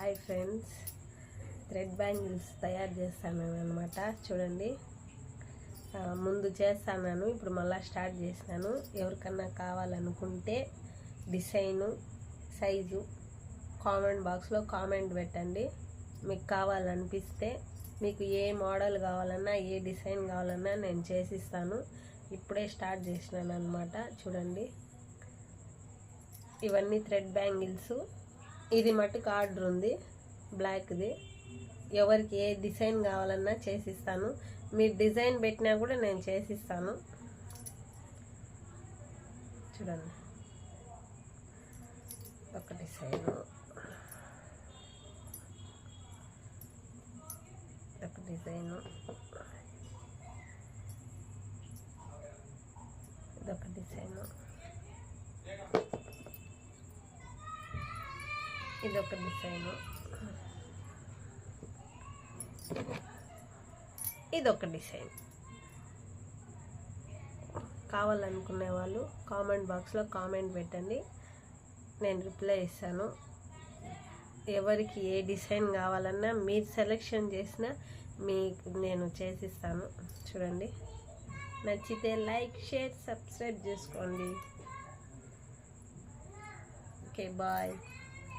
Hi friends, thread bangles తయారు చేస్తాను అనమాట. చూడండి, ముందు చేస్తాను, ఇప్పుడు మళ్ళీ స్టార్ట్ చేసినాను. ఎవరికన్నా కావాలనుకుంటే డిజైను సైజు కామెంట్ బాక్స్లో కామెంట్ పెట్టండి. మీకు కావాలనిపిస్తే మీకు ఏ మోడల్ కావాలన్నా ఏ డిజైన్ కావాలన్నా నేను చేసిస్తాను. ఇప్పుడే స్టార్ట్ చేసినాను అనమాట. చూడండి, ఇవన్నీ థ్రెడ్ బ్యాంగిల్స్. ఇది మట్టుకు ఆర్డర్ ఉంది, బ్లాక్ది. ఎవరికి ఏ డిజైన్ కావాలన్నా చేసిస్తాను. మీరు డిజైన్ పెట్టినా కూడా నేను చేసిస్తాను. చూడండి, ఒక డిజైను, ఒక డిజైను, ఇదొక డిజైను, ఇదొక డిజైను, ఇదొక డిజైన్. కావాలనుకునే వాళ్ళు కామెంట్ బాక్స్లో కామెంట్ పెట్టండి, నేను రిప్లై ఇస్తాను. ఎవరికి ఏ డిజైన్ కావాలన్నా మీరు సెలెక్షన్ చేసిన మీకు నేను చేసిస్తాను. చూడండి, నచ్చితే లైక్, షేర్, సబ్స్క్రైబ్ చేసుకోండి. Okay, bye.